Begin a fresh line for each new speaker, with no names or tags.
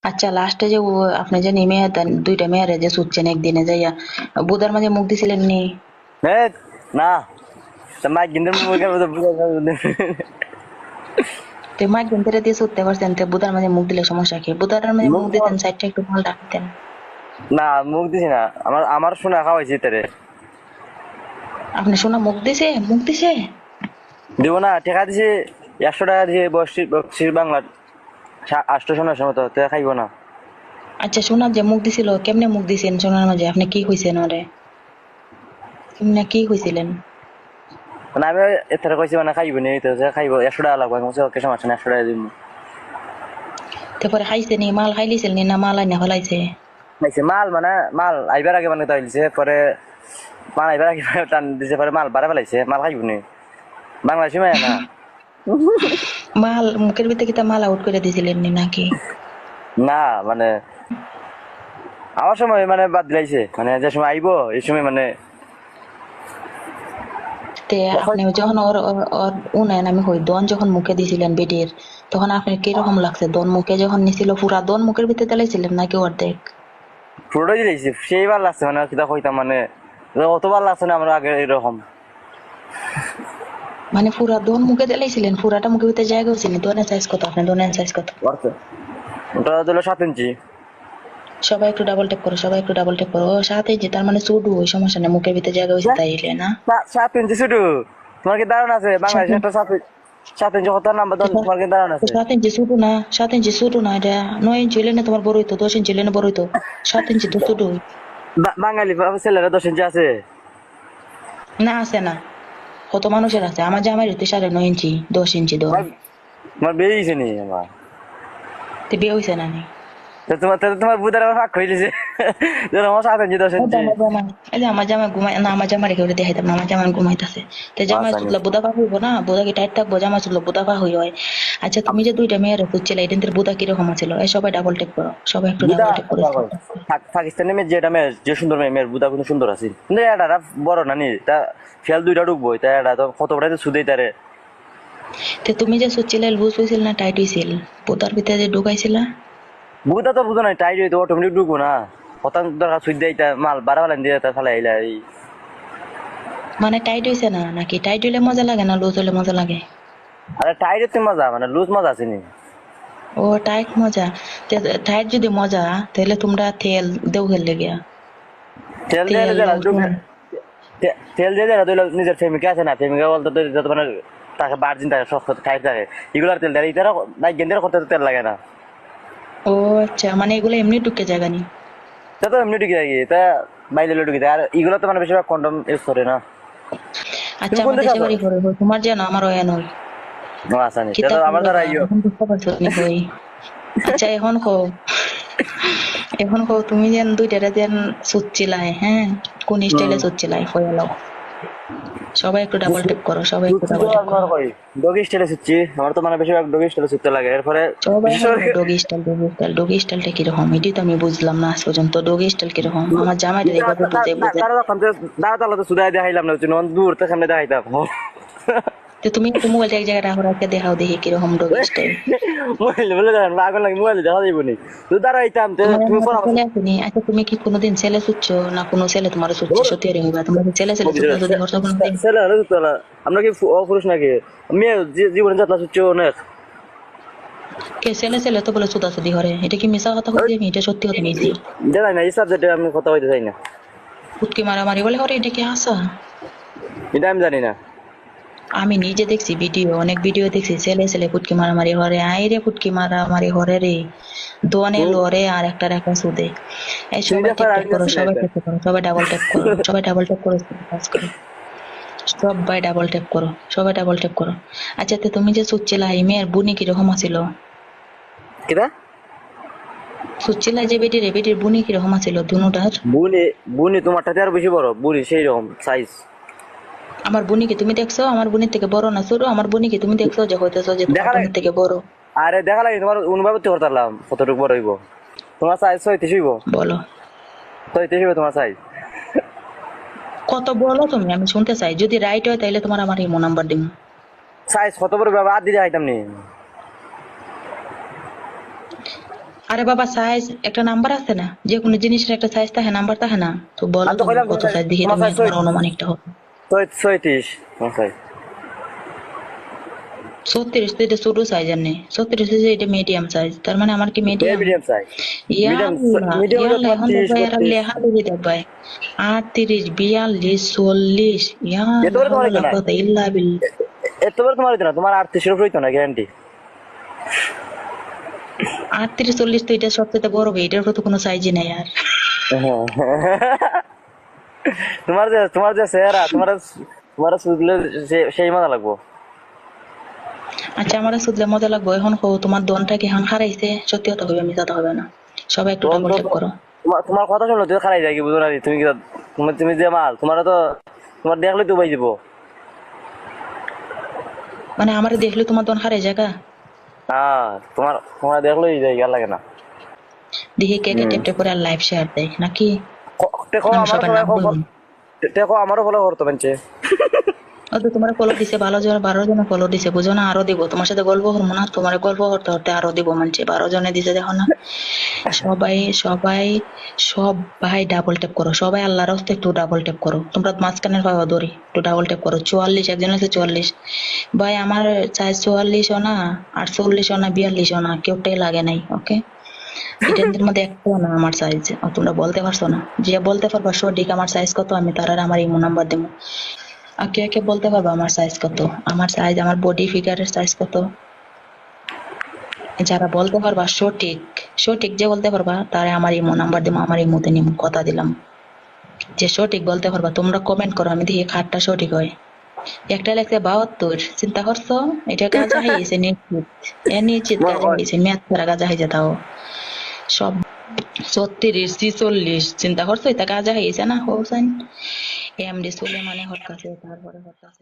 আচ্ছা লাস্টে যে আপনি যে নেমে দুইটা মেয়েরে যে শুচ্ছেন একদিনে যাইয়া বুদার মাঝে মুখ দিছিলেন নি?
এ না, তা মাইক গিন্দের মুখে
তো মাইক ধরে দিয়ে শুতে পারছেন, তো বুদার মাঝে মুখ দিলে সমস্যা কি? বুদার মাঝে
মুখ
মুখ
দেওয়ার
দিতেন, সাইডটা একটু ভালো রাখতেন।
না, মুখ দিছি না। আমার আমার শোনা খাওয়াইছি তারে।
আপনি শোনা মুখ দিছে, মুখ দিছে?
দিব না, টাকা দিছি 100 টাকা দিয়ে বক্সির বাংলার 800 শোনার সময় তো খাইব না।
আচ্ছা শোনার যে মুখ দিছিল, কেমনে মুখ দিছেন শোনার মাঝে? আপনি কি কইছেন ওরে? কেমনে কি কইছিলেন?
মানে আমি এর কইছি মানে খাইব নি, তো খাইব 100 টাকা লাগবে। আমি বলছি ওকে সমস্যা না, 100 টাকা দিব।
তারপরে খাইছে নি? মাল খাই লিছিল নি না মাল আইনা ফেলাইছে?
খাইছে মাল, মানে মাল আইবার আগে মানে তাইছে, পরে মাল আইবার আগে টান দিছে, পরে মাল বাড়া ফেলাইছে। মাল খাইব নি, বাংলাদেশি মায়া না।
মাল মুখের ভিতরে কিতা মাল আউট করে দিছিলেন নি নাকি?
না মানে আমার সময় মানে বাদ দিলাইছে, মানে যে সময় আইব এই সময় মানে
তে আপনি যখন ওর ওর- ওর উনায়ন আমি কই দন যখন মুখে দিছিলেন বেডির, তখন আপনার কিরকম লাগছে? দন মুখে যখন নিছিল পুরা দন মুখের ভিতরে দিলাইছিলেন নাকি অর্ধেক?
পুরোটাই দিলাইছি, সেইবার লাগছে মানে কিতা কইতাম মানে অতবার লাগছে না আমার আগে এরকম।
মানে পুরা দন মুখে দিলাইছিলেন? পুরাটা মুখের ভিতরে জায়গা হয়েছিল? দনের সাইজ কত? আপনার দনের সাইজ কত?
করছে ওটা দিল 7 ইঞ্চি।
সবাই একটু ডাবল টেপ করো, সবাই একটু ডাবল টেপ করো। ও 7 ইঞ্চি, তার মানে চুডু, ওই সমস্যা নেই, মুখের ভিতরে জায়গা হয়েছে তাইলে না?
7 ইঞ্চি শুধু? তোমার কি ধারণা আছে
সাত
বাংলাদেশে একটা 7 ইঞ্চি কত নাম্বার দন? তোমার কি ধারণা আছে?
7 ইঞ্চি ছোট না, 7 ইঞ্চি ছোট না, এটা 9 ইঞ্চি হইলে না তোমার বড় হইতো, 10 ইঞ্চি হইলে না বড় হইতো। 7 ইঞ্চি তো ছোট।
বাঙালি ছেলেরা 10 ইঞ্চি আছে?
না আছে না, কত মানুষের আছে। আমার জামাই হইতে 9.5 ইঞ্চি, 10 ইঞ্চি দন।
তোমার বিয়ে হয়েছে নি আমার?
তো বিয়ে হয়েছে না নি?
তোমার বুধার আবার ফাঁক হইলেছে আমার 7 ইঞ্চি 10 ইঞ্চি।
এই যে আমার জামাই ঘুমাই না, আমার জামাই রেখে দেখাইতাম না, আমার জামাই ঘুমাইতেছে। তো জামাই
আচ্ছা
চুদলা বুদা পা হইব না, বুদা কি টাইট থাকবো? জামাই চুদলা বুদা পা হই হয়। আচ্ছা তুমি যে দুইটা মেয়ের খুঁজছিলে, এদের বুদা কিরকম ছিল? এই সবাই ডাবল টেপ করো, সবাই একটু
বুধা
ডাবল টেপ করো।
পাকিস্তানি মেয়ে যেটা মেয়ে যে সুন্দর মেয়ের বুধা কিন্তু সুন্দর আছে, কিন্তু এটা বড় নানি তা ফেল দুইটা ঢুকবো, তা এটা তো কত বড় সুদেই তারে।
তো তুমি যে শুচ্ছিলে লুজ হয়েছিল না টাইট হয়েছিল? বুদার ভিতরে যে ঢুকাইছিলা?
বুধা তো বুঝো নাই, টাইট হইতো অটোমেটিক ঢুকবো না। হতান দরকার সুই দেয়, তা মাল বাড়া ফেলেন দিয়ে তা ফেলে আইলা এই।
মানে টাইট হয়েছে না নাকি? টাইট হইলে মজা লাগে না লুজ হলে মজা লাগে?
আরে টাইট হতে মজা, মানে লুজ মজা আছে নি?
ও টাইট মজা। টাইট যদি মজা, তাহলে তোমরা তেল দেও খেললে গিয়া।
তেল দিয়ে
তেল
দেয় না
লবণ।
তেল দিয়ে দেয় না, তুই নিজের প্রেমিকা আছে না, প্রেমিকা বলতে তো যত মানে তাকে বার্জিন থাকে, শক্ত টাইট থাকে, এগুলার তেল দেয়। এটারও নাই গেন্দের করতে তো তেল লাগে না।
ও আচ্ছা, মানে এগুলো এমনি ঢুকে জায়গা নি?
তা তো এমনি ঢুকে যায়, তা বাইরে ঢুকে যায়। আর এগুলো তো মানে বেশিরভাগ কন্ডম ইউজ করে না। তুমি
আচ্ছা
কোন
আমার
দেশে
দেশে
আছো?
বাড়ি করে হই, তোমার যেন আমার ওয়া নই।
ও আসানি, তা
কিতা
তো আমার দ্বারা
করবা
ইয়ে।
এখন? বুঝতে পারছো নি হই? আচ্ছা এখন কও, এখন কও তুমি যেন দুইটারে যেন সুচ্ছিলাই, হ্যাঁ কোন স্টাইলে সুচ্ছিলাই কইলাও। সবাই একটু ডাবল টেপ করো, সবাই একটু
সুচি তো
ডাবল টেপ
আপনার
করো।
কই ডগি স্টাইলে সুচি, আমার তো মানে বেশিরভাগ ডগি স্টাইলে সুচতে লাগে। এরপরে
সবাই
বিশেষ
হলো
করে
doggy style, doggy style. Doggy স্টাইলটা কিরকম এটাই তো আমি বুঝলাম না আজ পর্যন্ত। ডগি স্টাইল কিরকম? আমার জামাইটা এইভাবে বুঝে বুঝে।
দাঁড়া তখন তো দাঁড়া তালা তো সুদাই দেখাইলাম না, দূর তো সামনে দেখাইতাম।
তো তুমি একটু মোবাইলটা এক জায়গায় রাখো, রাখে দেখাও দেখি কিরকম ডগি স্টাইল।
মোবাইল বলে দেন আগুন লাগে, মোবাইল দেখা যাইব নি? তুই দাঁড়াইতাম,
তোমার
তুমি
হাতে
পরামর্শ।
ছেলে আসেনি? আচ্ছা তুমি কি কোনোদিন ছেলে চুচ্ছো না কোনো ছেলে তোমার চুচ্ছে? সত্যি আর হইবা তোমরা কি ছেলে ছেলে চুদ্ধা চুদ্ধি করছো কোনোদিন?
ছেলে হলে তো না, আমরা কি অপুরুষ নাকি? মেয়ে জীবনে যাত্রা সুচ্ছ অনেক।
কে ছেলে ছেলে তো বলে চুদা চুদি করে? এটা কি মিশা কথা কইছি আমি? এটা সত্যি কথা নিয়েছি।
জানাই না, এই সাবজেক্টে আমি কথা বলতে চাই না।
পুটকি মারামারি বলে করে, এটা কি আসা?
এটা আমি জানি না।
আমি নিজে দেখছি ভিডিও, অনেক ভিডিও দেখছি ছেলে ছেলে পুটকি মারামারি করে। আইরে পুটকি মারামারি করে রে, দোয়ানে
তুমি
লড়ে আর একটা রেখা সুদে। এই
তুমি
সবাই
দেখার
টিপ টেপ
আগে
করো,
আছে না
সবাই
এটা?
টিপ করো, সবাই ডাবল টেপ করো, সবাই ডাবল টেপ করো, কাজ করো। সবাই ডাবল টেপ করো, সবাই ডাবল টেপ করো। আচ্ছা তো তুমি যে সুচ্ছিলা, এই মেয়ের বুনি কিরকম আছিল?
কিরা
সুচ্ছিলা যে বেটির, বেটির বুনি কিরকম আছিল দুনুটার?
বুনি? বুনি তোমারটাতে আরো বেশি বড়, বুনি সেই রকম সাইজ।
আমার বুনিকে তুমি দেখছো? আমার বুনির থেকে বড় না ছোট? আমার বুনিকে তুমি দেখছো যে হইতেছো যে তোমার
দেখা লাগে,
বুনির থেকে বড়?
আরে দেখা লাগে তোমার অনুভব করতে পারতাম কতটুকু বড় হইব। তোমার সাইজ 36 হইব,
বলো
36 হইব তোমার সাইজ।
কত বলো তুমি, আমি শুনতে চাই। যদি রাইট হয় তাহলে তোমার আমার ইমো নাম্বার দিম।
সাইজ কত বড় বাবা, আর দিতে আইতাম নি।
আরে বাবা সাইজ একটা নাম্বার আছে না, যে কোনো জিনিসের একটা সাইজ থাকে, নাম্বার থাকে না? তো বলো
আমি তো
তুমি
কইলাম
কত সাইজ, দেখি
তোমার
তুমি
সাইজ
তোমার অনুমানিকটা হবে।
36 তোমার সাইজ।
36 তো এটা ছোট সাইজের নেই, 36 হচ্ছে এটা মিডিয়াম সাইজ, তার মানে আমার কি মিডিয়াম?
মিডিয়াম সাইজ, মিডিয়াম
ইয়াল্লা
মিডিয়াম হলো
ইয়াল্লা, এখন
36
দেখবা এরা
32।
লেখা দেখি দেখবাই 38 42 40,
এত
ইয়াল্লা
বড় তোমার হইতো
হাওলা
না,
কথা ইল্লা বিল্লাহ।
এত বড় তোমার হইতো না, তোমার 38 এর উপর হইতো না গ্যারান্টি।
38 40 তো এটা সবচেয়ে বড় হবে, এটার উপর তো কোনো সাইজই নাই আর।
তোমার যে চেহারা, তোমার শুধলে সেই মজা লাগবো।
আচ্ছা, আমার শুধলে মজা লাগবে এখন কও, তোমার দনটা কি এখন হারাইছে? সত্যি কথা হবে, মিথ্যা কথা হবে না। সবাই একটু ডাবল ট্যাপ করো।
তোমার কথা শুনলো তুই খারাই যায় কি বুঝো না রে, তুমি কি তুমি যে মাল, তোমার দেখলে তো বাই দিব।
মানে আমার দেখলে তোমার দন হারাই জায়গা?
হ্যাঁ, তোমার দেখলেই যায়, গা লাগে না।
দেখি কে কে ট্যাপ ট্যাপ করে আর লাইভ শেয়ার দেয় নাকি?
দেখো
আমি
আমারও
সবার
ফলো
নাম বলবো না।
দেখো আমারও ফলো করতো মানছে।
ও তো তোমার ফলো দিছে, 12 জন ফলো দিছে, বুঝো না? আরো দিব, তোমার সাথে গল্প করবো না? তোমার গল্প করতে করতে আরো দিব, মানছে 12 জনে দিছে, দেখো না? সবাই সবাই সবাই ডাবল ট্যাপ করো, সবাই আল্লাহর হস্তে একটু ডাবল ট্যাপ করো, তোমরা মাঝখানের পাওয়া দড়ি একটু ডাবল ট্যাপ করো। 44, একজন আছে 44। ভাই আমার সাইজ 44ও না, 48ও না, 42ও না, কেউটাই লাগে নাই। ওকে, এটার মধ্যে একটাও না আমার সাইজ। তোমরা বলতে পারছো না? যে বলতে পারবা সঠিক আমার সাইজ কত, আমি তার আর আমার ইমো নাম্বার দেবো। আর কে কে বলতে পারবা আমার সাইজ কত, আমার সাইজ, আমার বডি ফিগারের সাইজ কত? যারা বলতে পারবা সঠিক, সঠিক যে বলতে পারবা, তারা আমার ইমো নাম্বার দেবো, আমার ইমোতে নিম, কথা দিলাম। যে সঠিক বলতে পারবা তোমরা কমেন্ট করো, আমি দেখি কারটা সঠিক হয়। একটা লেখছে 72, চিন্তা করছো? এটা গাজা হয়ে গেছে নিশ্চিত, এ নিশ্চিত গাজা হয়ে গেছে, ম্যাথ ছাড়া গাজা হয়ে যেতাও সব। 36 46, চিন্তা করছো? এটা গাজা হয়ে গেছে না হোসেন? এমডি সুলেমানে হট কাছে, তারপরে হট কাছে।